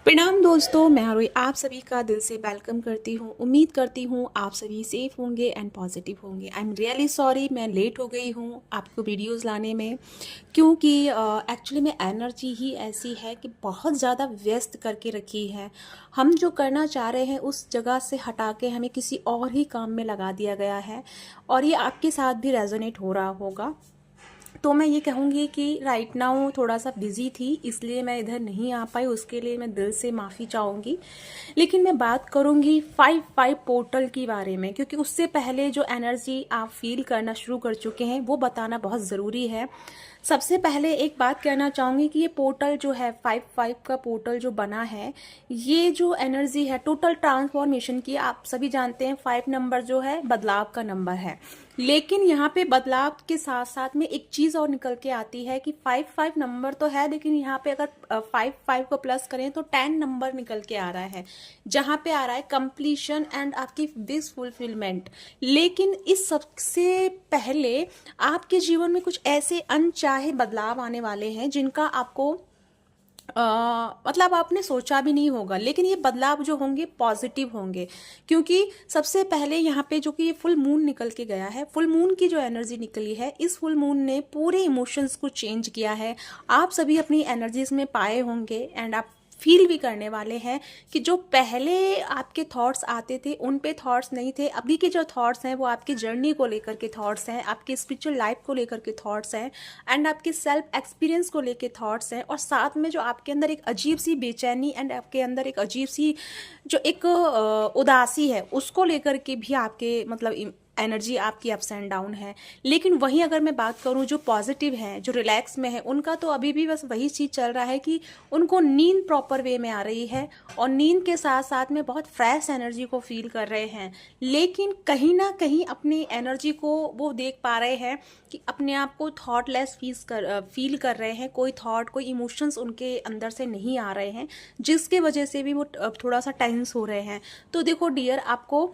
प्रणाम दोस्तों, मैं आरोही आप सभी का दिल से वेलकम करती हूँ। उम्मीद करती हूँ आप सभी सेफ होंगे एंड पॉजिटिव होंगे। आई एम रियली सॉरी मैं लेट हो गई हूँ आपको वीडियोस लाने में, क्योंकि एक्चुअली में एनर्जी ही ऐसी है कि बहुत ज़्यादा व्यस्त करके रखी है। हम जो करना चाह रहे हैं उस जगह से हटा के हमें किसी और ही काम में लगा दिया गया है, और ये आपके साथ भी रेजोनेट हो रहा होगा। तो मैं ये कहूँगी कि राइट नाउ थोड़ा सा बिजी थी, इसलिए मैं इधर नहीं आ पाई। उसके लिए मैं दिल से माफ़ी चाहूँगी। लेकिन मैं बात करूँगी 5-5 पोर्टल के बारे में, क्योंकि उससे पहले जो एनर्जी आप फील करना शुरू कर चुके हैं वो बताना बहुत ज़रूरी है। सबसे पहले एक बात कहना चाहूँगी कि ये पोर्टल जो है 5-5 का पोर्टल जो बना है, ये जो एनर्जी है टोटल ट्रांसफॉर्मेशन की। आप सभी जानते हैं 5 नंबर जो है बदलाव का नंबर है, लेकिन यहाँ पे बदलाव के साथ साथ में एक चीज़ और निकल के आती है कि 5-5 नंबर तो है, लेकिन यहाँ पे अगर 5-5 को प्लस करें तो 10 नंबर निकल के आ रहा है, जहाँ पे आ रहा है कंप्लीशन एंड आपकी विश फुलफिलमेंट। लेकिन इस सबसे पहले आपके जीवन में कुछ ऐसे अनचाहे बदलाव आने वाले हैं जिनका आपको मतलब आपने सोचा भी नहीं होगा, लेकिन ये बदलाव जो होंगे पॉजिटिव होंगे। क्योंकि सबसे पहले यहाँ पे जो कि ये फुल मून निकल के गया है, फुल मून की जो एनर्जी निकली है, इस फुल मून ने पूरे इमोशंस को चेंज किया है। आप सभी अपनी एनर्जीज में पाए होंगे एंड आप फील भी करने वाले हैं कि जो पहले आपके थॉट्स आते थे उन पे थॉट्स नहीं थे। अभी के जो थॉट्स हैं वो आपकी जर्नी को लेकर के थॉट्स हैं, आपकी स्पिरिचुअल लाइफ को लेकर के थॉट्स हैं एंड आपके सेल्फ एक्सपीरियंस को लेकर थॉट्स हैं। और साथ में जो आपके अंदर एक अजीब सी बेचैनी एंड आपके अंदर एक अजीब सी जो एक उदासी है, उसको लेकर के भी आपके मतलब एनर्जी आपकी अप्स एंड डाउन है। लेकिन वहीं अगर मैं बात करूं जो पॉजिटिव है, जो रिलैक्स में है, उनका तो अभी भी बस वही चीज़ चल रहा है कि उनको नींद प्रॉपर वे में आ रही है और नींद के साथ साथ में बहुत फ्रेश एनर्जी को फील कर रहे हैं। लेकिन कहीं ना कहीं अपनी एनर्जी को वो देख पा रहे हैं कि अपने आप को थॉटलेस फील कर रहे हैं। कोई थॉट, कोई इमोशंस उनके अंदर से नहीं आ रहे हैं, जिसके वजह से भी वो थोड़ा सा टेंस हो रहे हैं। तो देखो डियर, आपको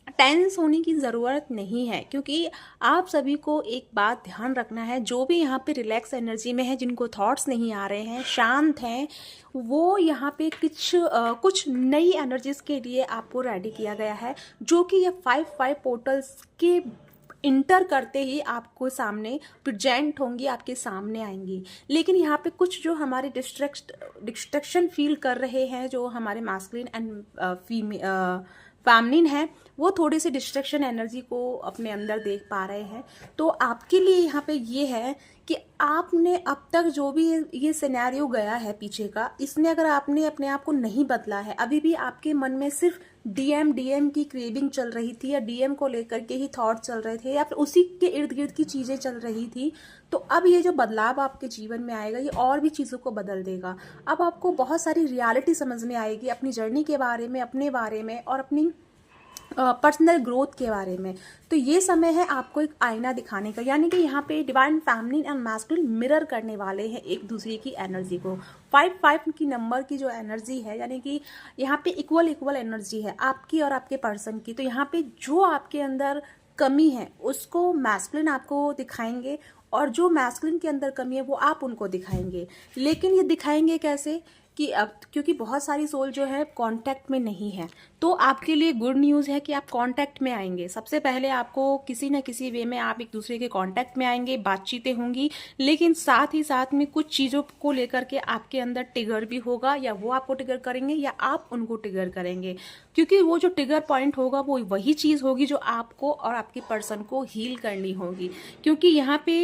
टेंस होने की ज़रूरत नहीं है, क्योंकि आप सभी को एक बात ध्यान रखना है। जो भी यहाँ पे रिलैक्स एनर्जी में है, जिनको थॉट्स नहीं आ रहे हैं, शांत हैं, वो यहाँ पे कुछ नई एनर्जीज के लिए आपको रेडी किया गया है, जो कि ये 5-5 पोर्टल्स के इंटर करते ही आपको सामने प्रेजेंट होंगी, आपके सामने आएंगी। लेकिन यहाँ पे कुछ जो हमारे डिस्ट्रक्शन फील कर रहे हैं, जो हमारे मास्कुलिन एंड फैमिलिन है, वो थोड़ी सी डिस्ट्रक्शन एनर्जी को अपने अंदर देख पा रहे हैं। तो आपके लिए यहाँ पे ये है कि आपने अब तक जो भी ये सिनेरियो गया है पीछे का, इसमें अगर आपने अपने आप को नहीं बदला है, अभी भी आपके मन में सिर्फ डीएम की क्रेविंग चल रही थी, या डीएम को लेकर के ही थॉट चल रहे थे, या फिर उसी के इर्द गिर्द की चीज़ें चल रही थी, तो अब ये जो बदलाव आपके जीवन में आएगा, ये और भी चीज़ों को बदल देगा। अब आपको बहुत सारी रियलिटी समझ में आएगी अपनी जर्नी के बारे में, अपने बारे में, और अपनी पर्सनल ग्रोथ के बारे में। तो ये समय है आपको एक आईना दिखाने का, यानी कि यहाँ पे डिवाइन फैमिलिन एंड मैस्कुलिन मिरर करने वाले हैं एक दूसरे की एनर्जी को। 5-5 की नंबर की जो एनर्जी है, यानी कि यहाँ पे इक्वल एनर्जी है आपकी और आपके पर्सन की। तो यहाँ पे जो आपके अंदर कमी है उसको मैस्कुलिन आपको दिखाएंगे, और जो मैस्कुलिन के अंदर कमी है वो आप उनको दिखाएंगे। लेकिन ये दिखाएंगे कैसे कि अब क्योंकि बहुत सारी सोल जो है कांटेक्ट में नहीं है, तो आपके लिए गुड न्यूज़ है कि आप कांटेक्ट में आएंगे। सबसे पहले आपको किसी न किसी वे में आप एक दूसरे के कांटेक्ट में आएंगे, बातचीतें होंगी, लेकिन साथ ही साथ में कुछ चीज़ों को लेकर के आपके अंदर ट्रिगर भी होगा, या वो आपको ट्रिगर करेंगे या आप उनको ट्रिगर करेंगे। क्योंकि वो जो ट्रिगर पॉइंट होगा वो वही चीज़ होगी जो आपको और आपके पर्सन को हील करनी होगी। क्योंकि यहाँ पे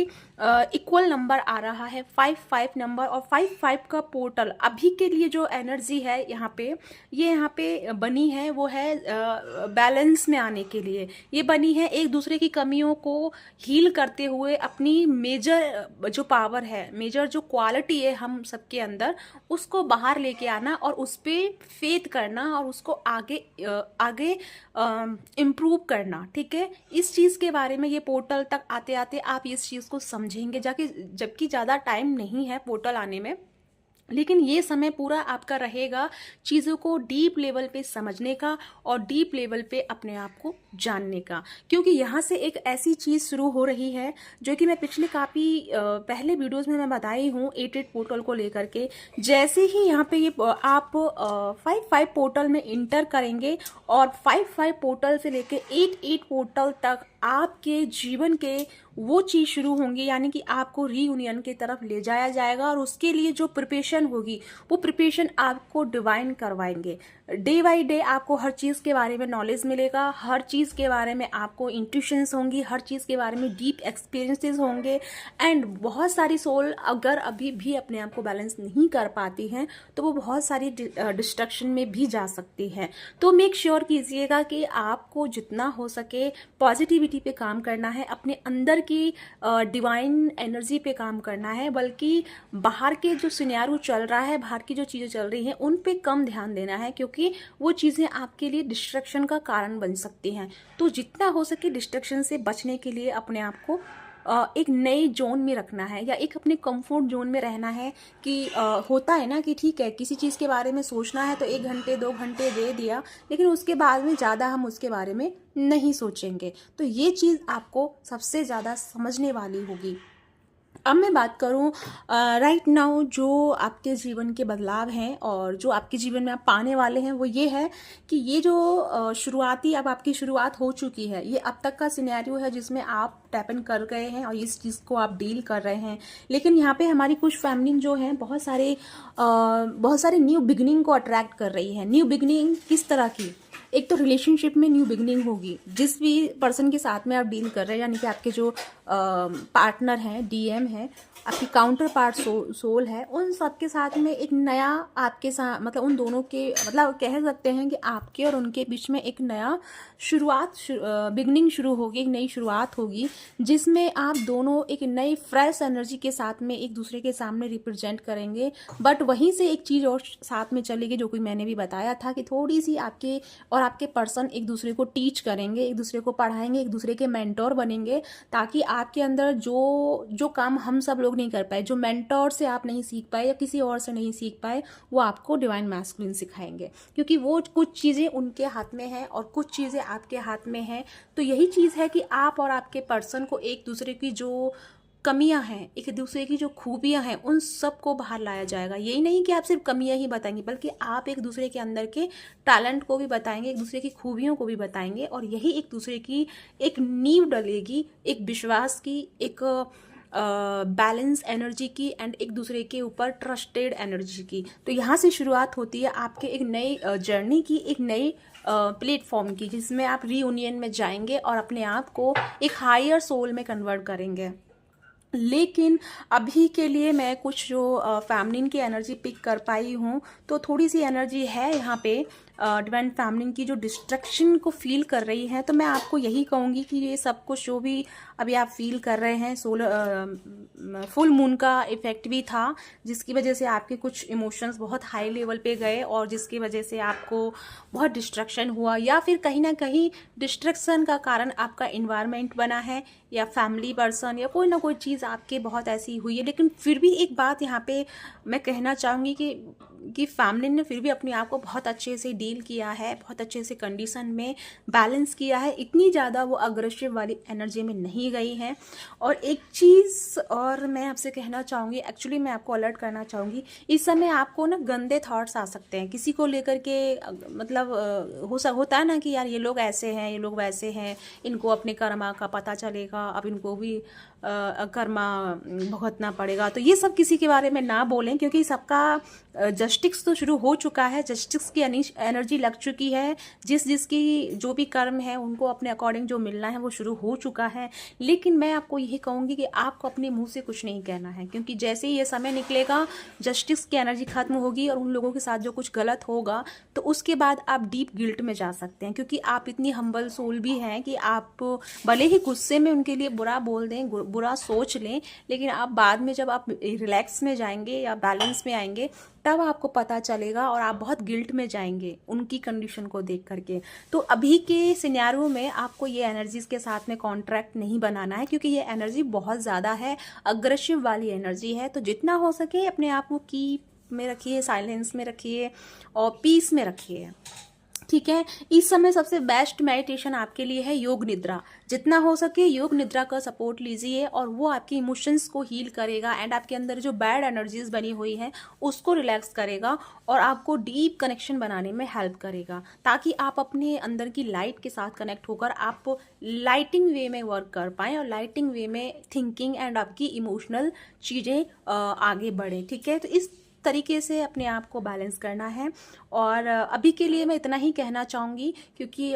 इक्वल नंबर आ रहा है 5-5 नंबर, और 5-5 का पोर्टल अभी के लिए जो एनर्जी है यहाँ पे, ये यहाँ पे बनी है वो है बैलेंस में आने के लिए। ये बनी है एक दूसरे की कमियों को हील करते हुए, अपनी मेजर जो पावर है, मेजर जो क्वालिटी है हम सबके अंदर, उसको बाहर लेके आना और उस पर फेथ करना और उसको आगे आगे इम्प्रूव करना। ठीक है, इस चीज़ के बारे में ये पोर्टल तक आते आते आप इस चीज़ को समझेंगे, जाके जबकि ज़्यादा टाइम नहीं है पोर्टल आने में। लेकिन ये समय पूरा आपका रहेगा चीज़ों को डीप लेवल पे समझने का और डीप लेवल पे अपने आप को जानने का, क्योंकि यहाँ से एक ऐसी चीज़ शुरू हो रही है जो कि मैं पिछले काफ़ी पहले वीडियोस में मैं बताई हूँ 8 पोर्टल को लेकर के। जैसे ही यहाँ पे ये आप 5 पोर्टल में इंटर करेंगे और 5 पोर्टल से लेके 8 पोर्टल तक आपके जीवन के वो चीज़ शुरू होंगी, यानी कि आपको रीयूनियन की तरफ ले जाया जाएगा और उसके लिए जो प्रिपरेशन होगी वो प्रिपरेशन आपको डिवाइन करवाएंगे। डे बाय डे आपको हर चीज़ के बारे में नॉलेज मिलेगा, हर चीज़ के बारे में आपको इंट्यूशंस होंगी, हर चीज़ के बारे में डीप एक्सपीरियंसेस होंगे। एंड बहुत सारी सोल अगर अभी भी अपने आप को बैलेंस नहीं कर पाती हैं तो वो बहुत सारी डिस्ट्रक्शन में भी जा सकती हैं। तो मेक श्योर कीजिएगा कि आपको जितना हो सके पॉजिटिविटी पे काम करना है, अपने अंदर की डिवाइन एनर्जी पे काम करना है, बल्कि बाहर के जो सिनेरियो चल रहा है, बाहर की जो चीज़ें चल रही हैं उन पे कम ध्यान देना है, क्योंकि वो चीज़ें आपके लिए डिस्ट्रक्शन का कारण बन सकती हैं। तो जितना हो सके डिस्ट्रक्शन से बचने के लिए अपने आप को एक नए जोन में रखना है या एक अपने कंफर्ट जोन में रहना है। कि होता है ना कि ठीक है किसी चीज़ के बारे में सोचना है तो 1 घंटे 2 घंटे दे दिया, लेकिन उसके बाद में ज़्यादा हम उसके बारे में नहीं सोचेंगे। तो ये चीज़ आपको सबसे ज़्यादा समझने वाली होगी। अब मैं बात करूं राइट नाउ जो आपके जीवन के बदलाव हैं और जो आपके जीवन में आप पाने वाले हैं, वो ये है कि ये जो शुरुआती अब आपकी शुरुआत हो चुकी है, ये अब तक का सिनेरियो है जिसमें आप टैप इन कर गए हैं और इस चीज़ को आप डील कर रहे हैं। लेकिन यहाँ पे हमारी कुछ फैमिली जो हैं बहुत सारे न्यू बिगनिंग को अट्रैक्ट कर रही है। न्यू बिगनिंग किस तरह की? एक तो रिलेशनशिप में न्यू बिगनिंग होगी, जिस भी पर्सन के साथ में आप डील कर रहे हैं, यानी कि आपके जो पार्टनर हैं, डीएम है, आपकी काउंटर पार्ट सोल है, उन सब के साथ में एक नया आपके साथ मतलब उन दोनों के मतलब कह सकते हैं कि आपके और उनके बीच में एक नया बिगनिंग शुरू होगी, एक नई शुरुआत होगी, जिसमें आप दोनों एक नई फ्रेश एनर्जी के साथ में एक दूसरे के सामने रिप्रेजेंट करेंगे। बट वहीं से एक चीज़ और साथ में चलेगी जो कि मैंने भी बताया था कि थोड़ी सी आपके और आपके पर्सन एक दूसरे को टीच करेंगे, एक दूसरे को पढ़ाएंगे, एक दूसरे के मेंटोर बनेंगे, ताकि आपके अंदर जो काम हम सब लोग नहीं कर पाए, जो मेंटोर से आप नहीं सीख पाए या किसी और से नहीं सीख पाए, वो आपको डिवाइन मैस्कुलिन सिखाएंगे, क्योंकि वो कुछ चीज़ें उनके हाथ में हैं और कुछ चीज़ें आपके हाथ में हैं। तो यही चीज़ है कि आप और आपके पर्सन को एक दूसरे की जो कमियां हैं, एक दूसरे की जो खूबियां हैं, उन सब को बाहर लाया जाएगा। यही नहीं कि आप सिर्फ कमियां ही बताएंगे, बल्कि आप एक दूसरे के अंदर के टैलेंट को भी बताएंगे, एक दूसरे की खूबियों को भी बताएंगे, और यही एक दूसरे की एक नींव डलेगी, एक विश्वास की, एक बैलेंस एनर्जी की एंड एक दूसरे के ऊपर ट्रस्टेड एनर्जी की। तो यहाँ से शुरुआत होती है आपके एक नई जर्नी की, एक नई प्लेटफॉर्म की, जिसमें आप रीयूनियन में जाएंगे और अपने आप को एक हायर सोल में कन्वर्ट करेंगे। लेकिन अभी के लिए मैं कुछ जो फैमिलीन की एनर्जी पिक कर पाई हूँ, तो थोड़ी सी एनर्जी है यहाँ पे डिवाइन फैमिलीन की जो डिस्ट्रक्शन को फील कर रही है। तो मैं आपको यही कहूँगी कि ये सब कुछ जो भी अभी आप फील कर रहे हैं, फुल मून का इफेक्ट भी था, जिसकी वजह से आपके कुछ इमोशंस बहुत हाई लेवल पे गए और जिसकी वजह से आपको बहुत डिस्ट्रक्शन हुआ, या फिर कहीं ना कहीं डिस्ट्रक्शन का कारण आपका इन्वायरमेंट बना है या फैमिली पर्सन या कोई ना कोई चीज़ आपके बहुत ऐसी हुई है। लेकिन फिर भी एक बात यहाँ पे मैं कहना चाहूँगी कि फैमिली ने फिर भी अपने आप को बहुत अच्छे से डील किया है, बहुत अच्छे से कंडीशन में बैलेंस किया है, इतनी ज़्यादा वो अग्रेसिव वाली एनर्जी में नहीं गई है। और एक चीज़ और मैं आपसे कहना चाहूँगी, एक्चुअली मैं आपको अलर्ट करना चाहूँगी, इस समय आपको ना गंदे थॉट्स आ सकते हैं किसी को लेकर के, मतलब होता है ना कि यार ये लोग ऐसे हैं, ये लोग वैसे हैं, इनको अपने कर्मा का पता चलेगा, अब इनको भी कर्मा भुगतना पड़ेगा। तो ये सब किसी के बारे में ना बोलें, क्योंकि सबका जस्टिस तो शुरू हो चुका है, जस्टिस की एनर्जी लग चुकी है, जिसकी जो भी कर्म है उनको अपने अकॉर्डिंग जो मिलना है वो शुरू हो चुका है। लेकिन मैं आपको यही कहूँगी कि आपको अपने मुंह से कुछ नहीं कहना है, क्योंकि जैसे ही ये समय निकलेगा जस्टिस की एनर्जी खत्म होगी और उन लोगों के साथ जो कुछ गलत होगा तो उसके बाद आप डीप गिल्ट में जा सकते हैं, क्योंकि आप इतनी हम्बल सोल भी हैं कि आप भले ही गुस्से में उनके लिए बुरा बोल दें, बुरा सोच लें, लेकिन आप बाद में जब आप रिलैक्स में जाएंगे या बैलेंस में आएंगे तब आपको पता चलेगा और आप बहुत गिल्ट में जाएंगे उनकी कंडीशन को देख करके। तो अभी के सिनेरियो में आपको ये एनर्जीज के साथ में कॉन्ट्रैक्ट नहीं बनाना है, क्योंकि ये एनर्जी बहुत ज़्यादा है, अग्रेसिव वाली एनर्जी है। तो जितना हो सके अपने आप को कीप में रखिए, साइलेंस में रखिए और पीस में रखिए। ठीक है, इस समय सबसे बेस्ट मेडिटेशन आपके लिए है योग निद्रा। जितना हो सके योग निद्रा का सपोर्ट लीजिए और वो आपके इमोशंस को हील करेगा एंड आपके अंदर जो बैड एनर्जीज बनी हुई हैं उसको रिलैक्स करेगा और आपको डीप कनेक्शन बनाने में हेल्प करेगा, ताकि आप अपने अंदर की लाइट के साथ कनेक्ट होकर आप लाइटिंग वे में वर्क कर पाएँ और लाइटिंग वे में थिंकिंग एंड आपकी इमोशनल चीज़ें आगे बढ़ें। ठीक है, तो इस तरीके से अपने आप को बैलेंस करना है। और अभी के लिए मैं इतना ही कहना चाहूँगी, क्योंकि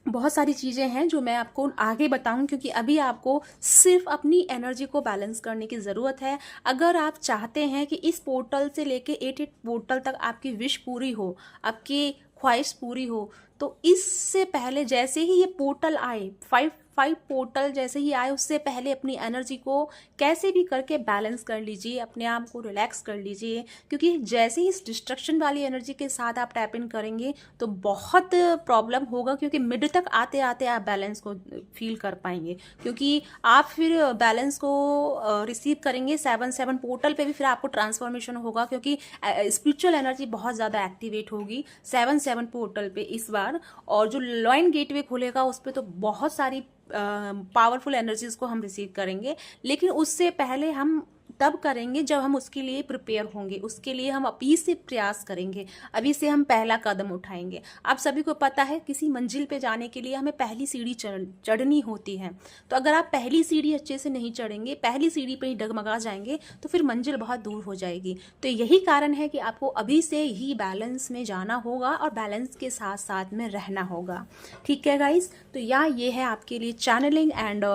बहुत सारी चीज़ें हैं जो मैं आपको आगे बताऊं, क्योंकि अभी आपको सिर्फ अपनी एनर्जी को बैलेंस करने की ज़रूरत है। अगर आप चाहते हैं कि इस पोर्टल से लेके 8 पोर्टल तक आपकी विश पूरी हो, आपकी ख्वाहिश पूरी हो, तो इससे पहले जैसे ही ये पोर्टल आए, फाइव पोर्टल जैसे ही आए, उससे पहले अपनी एनर्जी को कैसे भी करके बैलेंस कर लीजिए, अपने आप को रिलैक्स कर लीजिए। क्योंकि जैसे ही इस डिस्ट्रक्शन वाली एनर्जी के साथ आप टैप इन करेंगे तो बहुत प्रॉब्लम होगा, क्योंकि मिड तक आते आते आप बैलेंस को फील कर पाएंगे, क्योंकि आप फिर बैलेंस को रिसीव करेंगे 7 पोर्टल पे भी फिर आपको ट्रांसफॉर्मेशन होगा, क्योंकि स्पिरिचुअल एनर्जी बहुत ज़्यादा एक्टिवेट होगी 7 पोर्टल पे इस बार। और जो लॉइन गेटवे खुलेगा उस पर तो बहुत सारी पावरफुल एनर्जीज को हम रिसीव करेंगे, लेकिन उससे पहले हम तब करेंगे जब हम उसके लिए प्रिपेयर होंगे, उसके लिए हम अभी से प्रयास करेंगे, अभी से हम पहला कदम उठाएंगे। आप सभी को पता है किसी मंजिल पे जाने के लिए हमें पहली सीढ़ी चढ़नी होती है, तो अगर आप पहली सीढ़ी अच्छे से नहीं चढ़ेंगे, पहली सीढ़ी पे ही डगमगा जाएंगे, तो फिर मंजिल बहुत दूर हो जाएगी। तो यही कारण है कि आपको अभी से ही बैलेंस में जाना होगा और बैलेंस के साथ साथ में रहना होगा। ठीक है गाइस, तो ये है आपके लिए चैनलिंग एंड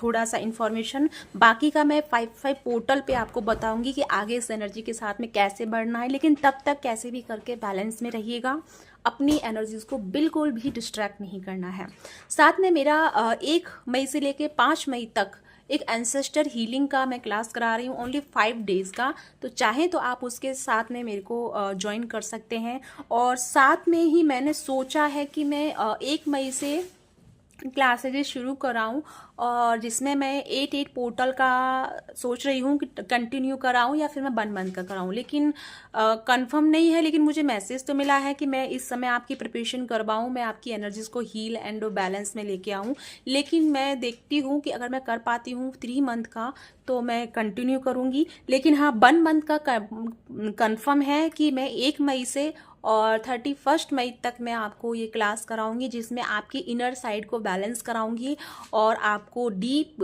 थोड़ा सा इन्फॉर्मेशन। बाकी का मैं 5 पोर्टल पे आपको बताऊंगी कि आगे इस एनर्जी के साथ में कैसे बढ़ना है, लेकिन तब तक कैसे भी करके बैलेंस में रहिएगा, अपनी एनर्जीज को बिल्कुल भी डिस्ट्रैक्ट नहीं करना है। साथ में मेरा 1 मई से लेके 5 मई तक एक एंसेस्टर हीलिंग का मैं क्लास करा रही हूँ, ओनली 5 डेज़ का। तो चाहे तो आप उसके साथ में मेरे को ज्वाइन कर सकते हैं। और साथ में ही मैंने सोचा है कि मैं 1 मई से क्लासेज शुरू कराऊं, और जिसमें मैं 8 पोर्टल का सोच रही हूँ कि कंटिन्यू कराऊं या फिर मैं 1 मंथ का कराऊं, लेकिन कंफर्म नहीं है। लेकिन मुझे मैसेज तो मिला है कि मैं इस समय आपकी प्रिपरेशन करवाऊं, मैं आपकी एनर्जीज को हील एंड बैलेंस में लेके आऊं। लेकिन मैं देखती हूँ कि अगर मैं कर पाती हूँ 3 मंथ का तो मैं कंटिन्यू करूँगी। लेकिन हाँ, 1 मंथ का कंफर्म है कि मैं 1 मई से और 31 मई तक मैं आपको ये क्लास कराऊंगी, जिसमें आपकी इनर साइड को बैलेंस कराऊंगी और आपको डीप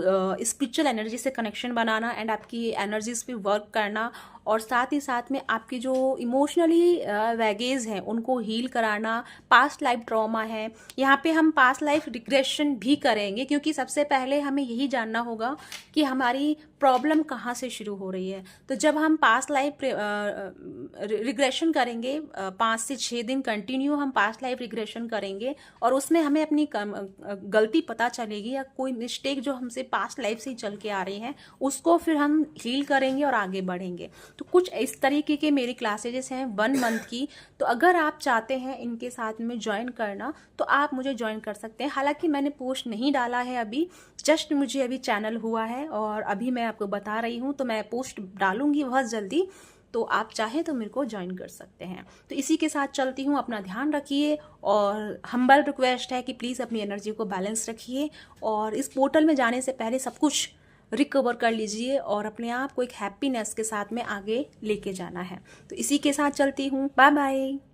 स्पिरिचुअल एनर्जी से कनेक्शन बनाना एंड आपकी एनर्जीज पे वर्क करना, और साथ ही साथ में आपकी जो इमोशनली वैगेज हैं उनको हील कराना। पास्ट लाइफ ट्रॉमा है, यहाँ पे हम पास्ट लाइफ रिग्रेशन भी करेंगे, क्योंकि सबसे पहले हमें यही जानना होगा कि हमारी प्रॉब्लम कहाँ से शुरू हो रही है। तो जब हम पास्ट लाइफ रिग्रेशन करेंगे, 5 से 6 दिन कंटिन्यू हम पास्ट लाइफ रिग्रेशन करेंगे, और उसमें हमें अपनी गलती पता चलेगी या कोई मिस्टेक जो हमसे पास्ट लाइफ से ही चल के आ रही हैं उसको फिर हम हील करेंगे और आगे बढ़ेंगे। तो कुछ इस तरीके के मेरी क्लासेजेस हैं 1 मंथ की। तो अगर आप चाहते हैं इनके साथ में ज्वाइन करना तो आप मुझे ज्वाइन कर सकते हैं। हालांकि मैंने पोस्ट नहीं डाला है अभी, जस्ट मुझे अभी चैनल हुआ है और अभी मैं आपको बता रही हूँ, तो मैं पोस्ट डालूंगी बहुत जल्दी। तो आप चाहें तो मेरे को ज्वाइन कर सकते हैं। तो इसी के साथ चलती हूँ, अपना ध्यान रखिए और हम्बल रिक्वेस्ट है कि प्लीज़ अपनी एनर्जी को बैलेंस रखिए और इस पोर्टल में जाने से पहले सब कुछ रिकवर कर लीजिए और अपने आप को एक हैप्पीनेस के साथ में आगे लेके जाना है। तो इसी के साथ चलती हूँ, बाय बाय।